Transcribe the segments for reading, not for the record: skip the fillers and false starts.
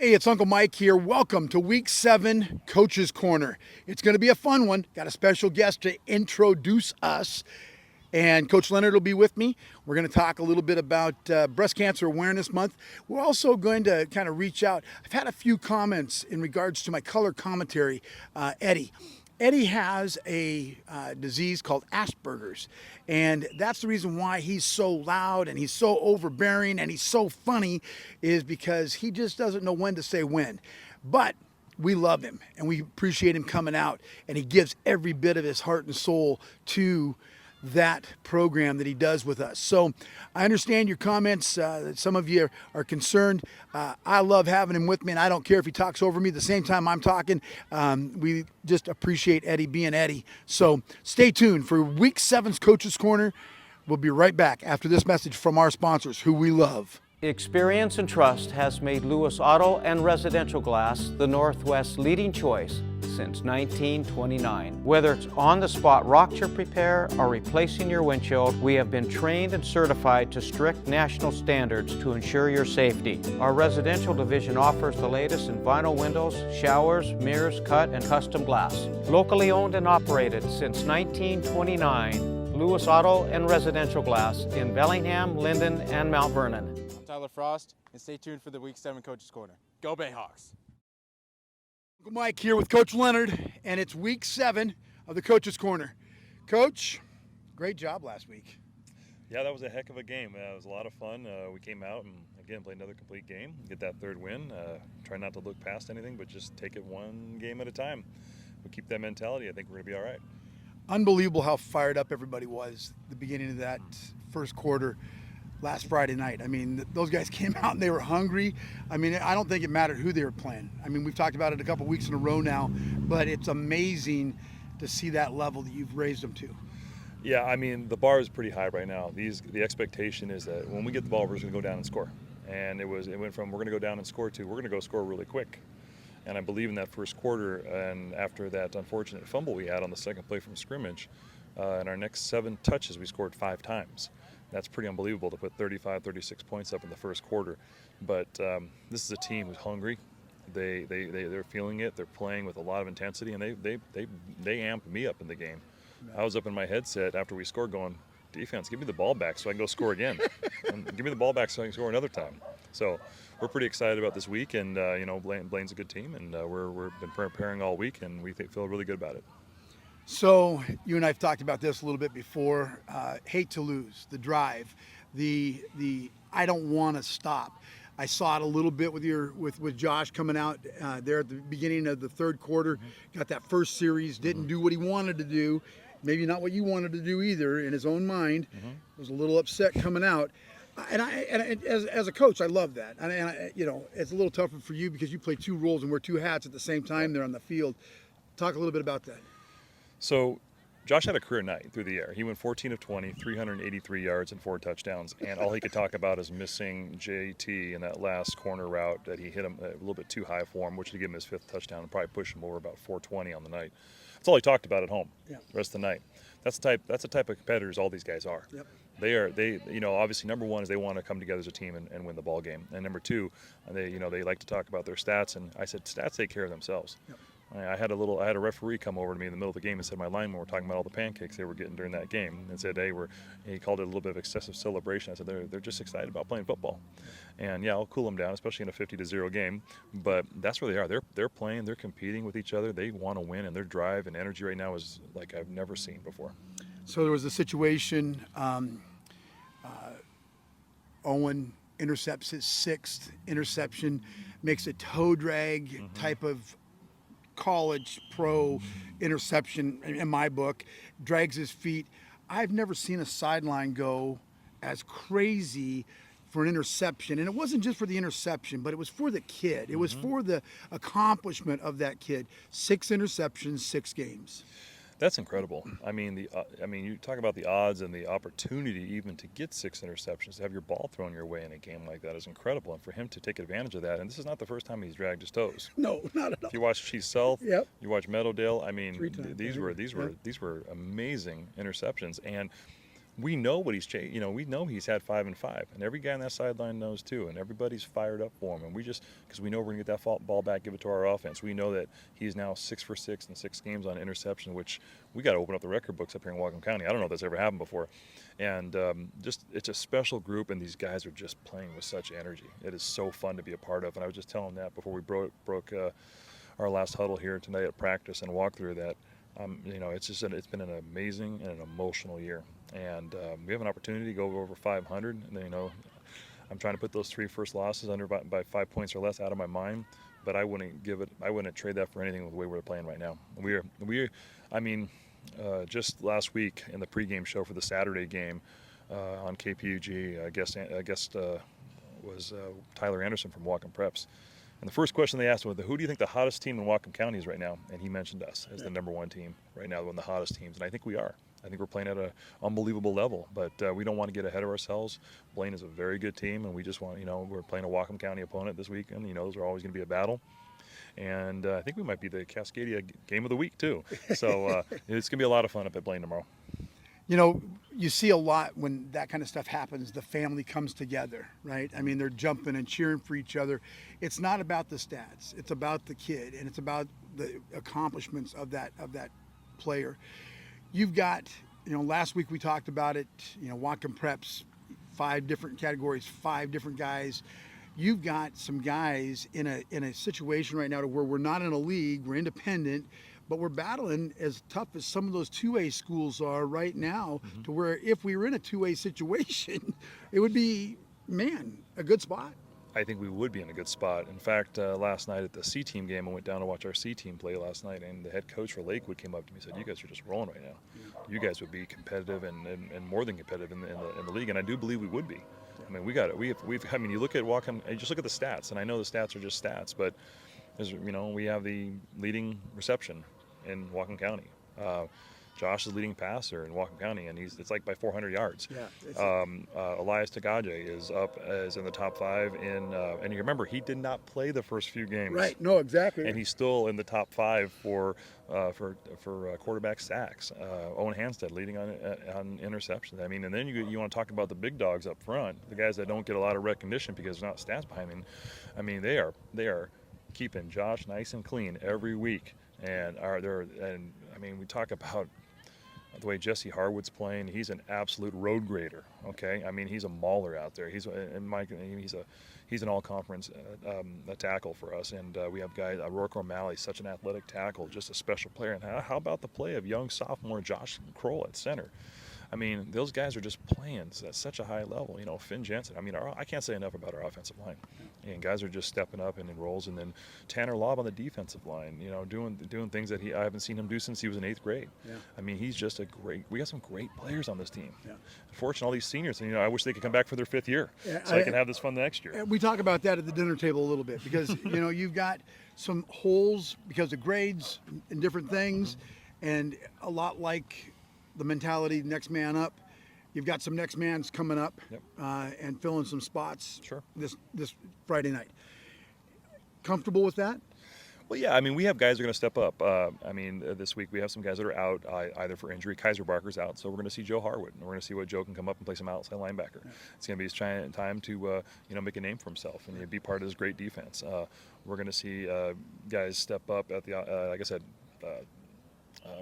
Hey, it's Uncle Mike here. Welcome to Week 7 Coach's Corner. It's going to be a fun one. Got a special guest to introduce us, and Coach Leonard will be with me. We're going to talk a little bit about Breast Cancer Awareness Month. We're also going to kind of reach out. I've had a few comments in regards to my color commentary, Eddie. Eddie has a disease called Asperger's, and that's the reason why he's so loud and he's so overbearing and he's so funny, is because he just doesn't know when to say when. But we love him and we appreciate him coming out, and he gives every bit of his heart and soul to that program that he does with us. So I understand your comments that some of you are concerned. I love having him with me, and I don't care if he talks over me the same time I'm talking. We just appreciate Eddie being Eddie. So stay tuned for Week 7's Coach's Corner. We'll be right back after this message from our sponsors, who we love. Experience and trust has made Lewis Auto and Residential Glass the Northwest's leading choice since 1929. Whether it's on-the-spot rock chip repair or replacing your windshield, we have been trained and certified to strict national standards to ensure your safety. Our residential division offers the latest in vinyl windows, showers, mirrors, cut, and custom glass. Locally owned and operated since 1929, Lewis Auto and Residential Glass in Bellingham, Linden, and Mount Vernon. I'm Tyler Frost, and stay tuned for the Week 7 Coach's Corner. Go Bayhawks! Uncle Mike here with Coach Leonard, and it's Week 7 of the Coach's Corner. Coach, great job last week. Yeah, that was a heck of a game. It was a lot of fun. We came out and, again, played another complete game, get that third win. Try not to look past anything, but just take it one game at a time. We keep that mentality. I think we're going to be all right. Unbelievable how fired up everybody was at the beginning of that first quarter last Friday night. I mean, those guys came out and they were hungry. I mean, I don't think it mattered who they were playing. I mean, we've talked about it a couple weeks in a row now, but it's amazing to see that level that you've raised them to. Yeah, I mean, the bar is pretty high right now. The expectation is that when we get the ball, we're just going to go down and score. And it went from we're going to go down and score to we're going to go score really quick. And I believe in that first quarter, and after that unfortunate fumble we had on the second play from scrimmage, in our next 7 touches, we scored 5 times. That's pretty unbelievable to put 35, 36 points up in the first quarter. But this is a team who's hungry. They're feeling it. They're playing with a lot of intensity, and they amped me up in the game. I was up in my headset after we scored going, defense, give me the ball back so I can go score again. And give me the ball back so I can score another time. So we're pretty excited about this week, and Blaine's a good team, and we've been preparing all week, and we feel really good about it. So you and I have talked about this a little bit before. Hate to lose, the drive, the I don't want to stop. I saw it a little bit with Josh coming out there at the beginning of the third quarter. Got that first series, didn't do what he wanted to do, maybe not what you wanted to do either in his own mind. Was a little upset coming out. And as a coach, I love that. And it's a little tougher for you because you play 2 roles and wear 2 hats at the same time there on the field. Talk a little bit about that. So Josh had a career night through the air. He went 14 of 20, 383 yards and 4 touchdowns. And all he could talk about is missing JT in that last corner route that he hit him a little bit too high for him, which would give him his 5th touchdown and probably push him over about 420 on the night. That's all he talked about at home the rest of the night. That's the type of competitors all these guys are. Yep. Obviously number one is they want to come together as a team and win the ball game. And number 2, they like to talk about their stats. And I said, stats take care of themselves. Yep. I had a referee come over to me in the middle of the game and said my linemen were talking about all the pancakes they were getting during that game, and said he called it a little bit of excessive celebration. I said they're just excited about playing football, and yeah, I'll cool them down, especially in a 50-0 game. But that's where they are. They're playing. They're competing with each other. They want to win, and their drive and energy right now is like I've never seen before. So there was a situation. Owen intercepts his 6th interception, makes a toe drag type of college pro interception in my book, drags his feet. I've never seen a sideline go as crazy for an interception. And it wasn't just for the interception, but it was for the kid. It was for the accomplishment of that kid. 6 interceptions, 6 games. That's incredible. I mean, you talk about the odds and the opportunity even to get 6 interceptions, to have your ball thrown your way in a game like that is incredible. And for him to take advantage of that, and this is not the first time he's dragged his toes. No, not at all. If you watch Chief South, Yep. you watch Meadowdale. I mean, 3 times. these were amazing interceptions. And we know what he's we know he's had 5 and 5, and every guy on that sideline knows too, and everybody's fired up for him. And we just, because we know we're gonna get that ball back, give it to our offense. We know that he's now 6 for 6 in 6 games on interception, which we got to open up the record books up here in Whatcom County. I don't know if that's ever happened before. And just, it's a special group, and these guys are just playing with such energy. It is so fun to be a part of. And I was just telling that before we broke our last huddle here tonight at practice and walkthrough that. It's been an amazing and an emotional year, and we have an opportunity to go over 500. And I'm trying to put those 3 first losses under by 5 points or less out of my mind, but I wouldn't trade that for anything with the way we're playing right now. Just last week in the pregame show for the Saturday game on KPUG, I guess was Tyler Anderson from Whatcom Preps. And the first question they asked him was, who do you think the hottest team in Whatcom County is right now? And he mentioned us as the #1 team right now, one of the hottest teams. And I think we are. I think we're playing at an unbelievable level. But we don't want to get ahead of ourselves. Blaine is a very good team, and we just want, we're playing a Whatcom County opponent this weekend. Those are always going to be a battle. And I think we might be the Cascadia game of the week, too. So it's going to be a lot of fun up at Blaine tomorrow. You see a lot when that kind of stuff happens, the family comes together, right? I mean, they're jumping and cheering for each other. It's not about the stats. It's about the kid, and it's about the accomplishments of that player. You've got, last week we talked about it, Whatcom Preps, 5 different categories, 5 different guys. You've got some guys in a situation right now to where we're not in a league, we're independent, but we're battling as tough as some of those 2A schools are right now, to where if we were in a 2A situation, it would be, a good spot. I think we would be in a good spot. In fact, last night at the C team game, I went down to watch our C team play last night, and the head coach for Lakewood came up to me and said, "You guys are just rolling right now. You guys would be competitive and more than competitive in the league," and I do believe we would be. I mean, we got it. You look at Whatcom, and just look at the stats, and I know the stats are just stats, but we have the leading reception in Whatcom County. Josh is leading passer in Whatcom County, and it's like by 400 yards. Yeah, Elias Tagaje is in the top 5 and you remember he did not play the first few games. Right. No, exactly. And he's still in the top 5 for quarterback sacks. Owen Hanstead leading on interceptions. I mean, and then you want to talk about the big dogs up front, the guys that don't get a lot of recognition because they're not stats behind them. I mean, they are keeping Josh nice and clean every week. And we talk about the way Jesse Harwood's playing. He's an absolute road grader. Okay, I mean, he's a mauler out there. He's an all-conference tackle for us. And we have guys, Rourke O'Malley, such an athletic tackle, just a special player. And how about the play of young sophomore Josh Kroll at center? I mean, those guys are just playing at such a high level. Finn Jensen. I mean, I can't say enough about our offensive line. And guys are just stepping up and in roles. And then Tanner Lobb on the defensive line, doing things that I haven't seen him do since he was in 8th grade. Yeah. I mean, he's just we got some great players on this team. Yeah. Unfortunately, all these seniors, I wish they could come back for their 5th year so I can have this fun next year. We talk about that at the dinner table a little bit because, you've got some holes because of grades and different things, and a lot like the mentality next man up. You've got some next mans coming up. Yep. And filling some spots. Sure. This Friday night. Comfortable with that? Well, yeah. I mean, we have guys that are going to step up. This week we have some guys that are out either for injury. Kaiser Barker's out, so we're going to see Joe Harwood, and we're going to see what Joe can come up and play some outside linebacker. Yeah. It's going to be his time to make a name for himself and be part of this great defense. We're going to see guys step up at the like I said.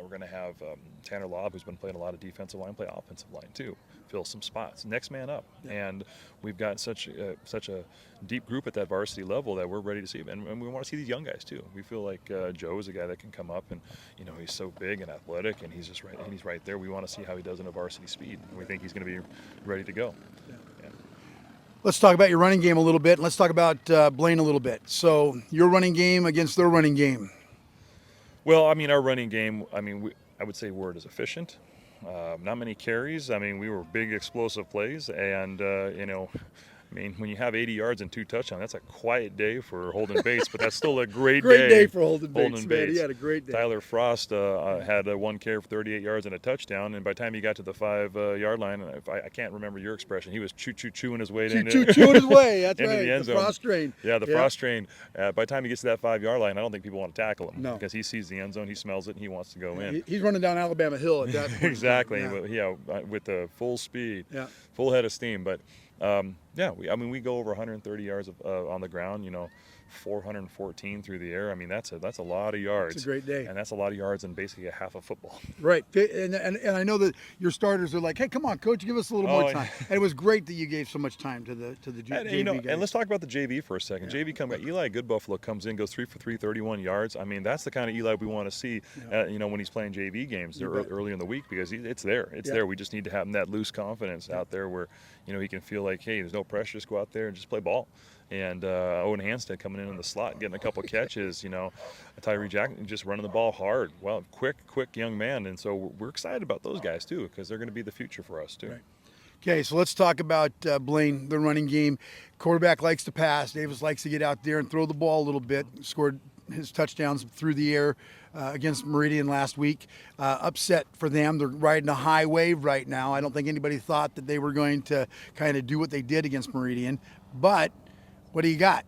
We're going to have Tanner Lobb, who's been playing a lot of defensive line, play offensive line too, fill some spots. Next man up. Yeah. And we've got such a deep group at that varsity level that we're ready to see. And we want to see these young guys too. We feel like Joe is a guy that can come up and, he's so big and athletic and he's just right, and he's right there. We want to see how he does in a varsity speed. And we think he's going to be ready to go. Yeah. Yeah. Let's talk about your running game a little bit. Let's talk about Blaine a little bit. So your running game against their running game. Well, our running game, I would say word is efficient. Not many carries. We were big explosive plays, and I mean, when you have 80 yards and 2 touchdowns, that's a quiet day for Holden Bates, but that's still a great day for Holden Bates, man. He had a great day. Tyler Frost had one carry for 38 yards and a touchdown, and by the time he got to the 5-yard line, I can't remember your expression, he was chewing his way chewing his way. That's into right. The end zone. Frost train. Yeah, the Frost train. By the time he gets to that 5-yard line, I don't think people want to tackle him. No. Because he sees the end zone, he smells it, and he wants to go in. He's running down Alabama Hill at that point. Exactly. With the full speed, full head of steam. But we go over 130 yards on the ground. 414 through the air. I mean, that's a lot of yards. It's a great day, and that's a lot of yards in basically a half a football. Right, and I know that your starters are like, hey, come on, coach, give us a little more time. And it was great that you gave so much time to the JV guys. And let's talk about the JV for a second. JV Eli Goodbuffalo comes in, goes 3 for 3, 31 yards. I mean, that's the kind of Eli we want to see. When he's playing JV games early in the week, because it's there. It's there. We just need to have him that loose confidence out there where he can feel like, hey, there's no pressure. Just go out there and just play ball. And Owen Hanstead coming in the slot, getting a couple catches, Tyree Jackson just running the ball hard. Well, quick young man. And so we're excited about those guys, too, because they're going to be the future for us, too. Right. Okay, so let's talk about Blaine, the running game. Quarterback likes to pass. Davis likes to get out there and throw the ball a little bit. Scored his touchdowns through the air against Meridian last week. Upset for them. They're riding a high wave right now. I don't think anybody thought that they were going to kind of do what they did against Meridian. But what do you got?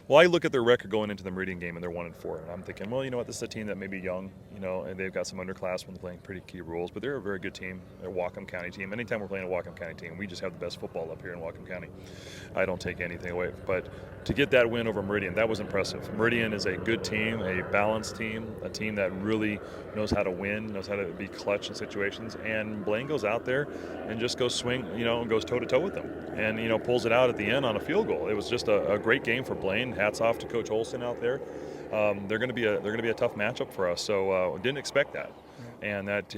Well, I look at their record going into the Meridian game, and they're 1-4. And I'm thinking, well, you know what? This is a team that may be young, and they've got some underclassmen playing pretty key roles, but they're a very good team. They're a Whatcom County team. Anytime we're playing a Whatcom County team, we just have the best football up here in Whatcom County. I don't take anything away. But to get that win over Meridian, that was impressive. Meridian is a good team, a balanced team, a team that really knows how to win, knows how to be clutch in situations. And Blaine goes out there and just goes swing, and goes toe-to-toe with them. And, pulls it out at the end on a field goal. It was just a great game for Blaine. Hats off to Coach Olson out there. They're going to be a tough matchup for us. So didn't expect that, and that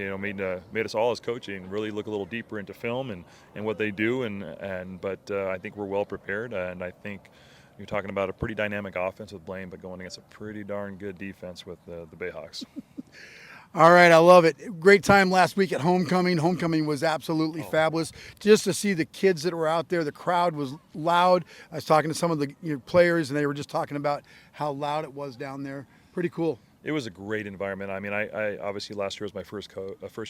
made us all as coaching really look a little deeper into film and what they do. But I think we're well prepared, and I think you're talking about a pretty dynamic offense with Blaine, but going against a pretty darn good defense with the Bayhawks. All right, I love it. Great time last week at homecoming. Homecoming was absolutely fabulous. Just to see the kids that were out there, the crowd was loud. I was talking to some of the players, and they were just talking about how loud it was down there. Pretty cool. It was a great environment. I mean, I obviously last year was my first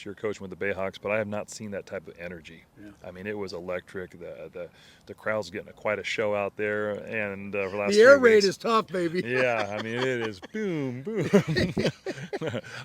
year coaching with the Bayhawks, but I have not seen that type of energy. Yeah. I mean, it was electric. The crowd's getting quite a show out there, and for the last the air 3 raid weeks, is tough, baby. Yeah, I mean, it is boom, boom.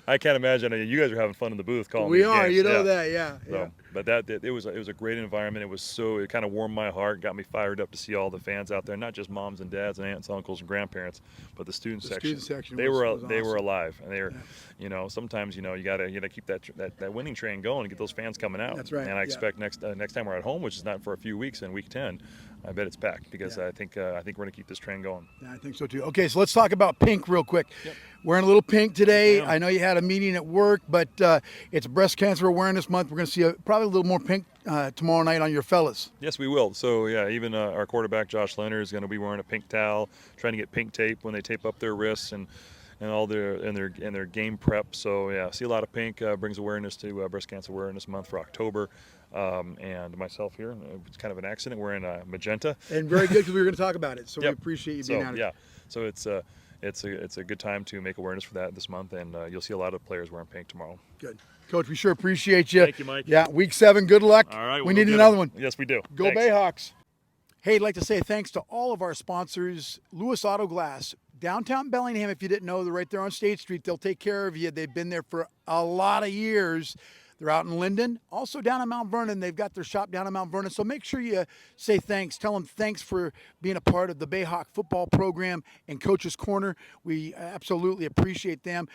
I can't imagine. You guys are having fun in the booth calling. We these are, games. That, yeah. So, but it was a great environment. It kind of warmed my heart, got me fired up to see all the fans out there, not just moms and dads and aunts, uncles and grandparents, but the student section. They were alive, and they were, sometimes you gotta keep that winning train going and get those fans coming out. That's right. And I expect next time we're at home, which is not for a few weeks in week 10, I bet it's packed because I think we're going to keep this train going. Yeah, I think so too. Okay, so let's talk about pink real quick. Yep. Wearing a little pink today. I know you had a meeting at work, but it's Breast Cancer Awareness Month. We're going to see probably a little more pink tomorrow night on your fellas. Yes, we will. So yeah, even our quarterback Josh Leonard is going to be wearing a pink towel, trying to get pink tape when they tape up their wrists and all their game prep. So yeah, see a lot of pink. Brings awareness to Breast Cancer Awareness Month for October. And myself here, it's kind of an accident, wearing magenta. And very good, because we were going to talk about it. So we appreciate you being out. Yeah, so it's a good time to make awareness for that this month, and you'll see a lot of players wearing pink tomorrow. Good. Coach, we sure appreciate you. Thank you, Mike. Yeah, week 7, good luck. All right. We need another one. Yes, we do. Go Thanks. Bayhawks. Hey, I'd like to say thanks to all of our sponsors. Lewis Auto Glass, downtown Bellingham. If you didn't know, they're right there on State Street. They'll take care of you. They've been there for a lot of years. They're out in Linden, also down in Mount Vernon. They've got their shop down in Mount Vernon. So make sure you say thanks. Tell them thanks for being a part of the Bayhawk football program and Coach's Corner. We absolutely appreciate them.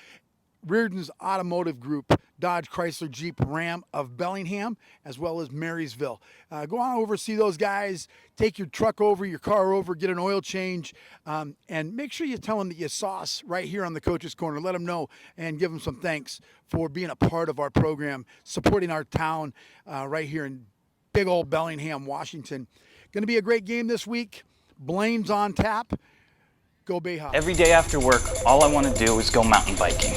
Reardon's Automotive Group, Dodge, Chrysler, Jeep, Ram of Bellingham, as well as Marysville. Go on over, see those guys, take your truck over, your car over, get an oil change, and make sure you tell them that you saw us right here on the Coach's Corner. Let them know and give them some thanks for being a part of our program, supporting our town right here in big old Bellingham, Washington. Going to be a great game this week. Blaine's on tap. Go Bayhawks. Every day after work, all I want to do is go mountain biking.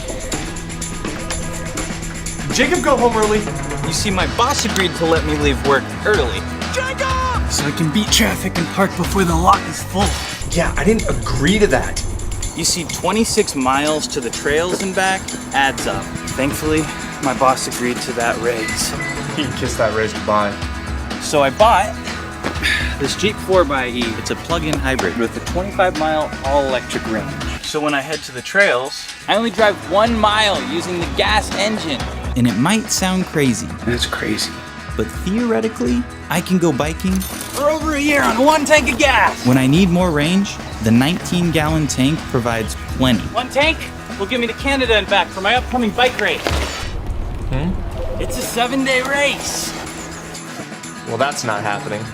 Jacob, go home early. You see, my boss agreed to let me leave work early. Jacob! so I can beat traffic and park before the lot is full. Yeah, I didn't agree to that. You see, 26 miles to the trails and back adds up. Thankfully, my boss agreed to that raise. He kissed that raise goodbye. So I bought this Jeep 4xe. It's a plug-in hybrid with a 25-mile all-electric range. So when I head to the trails, I only drive 1 mile using the gas engine. And it might sound crazy. That's crazy. But theoretically, I can go biking for over a year on 1 tank of gas. When I need more range, the 19-gallon tank provides plenty. 1 tank will get me to Canada and back for my upcoming bike race. It's a 7-day race. Well, that's not happening.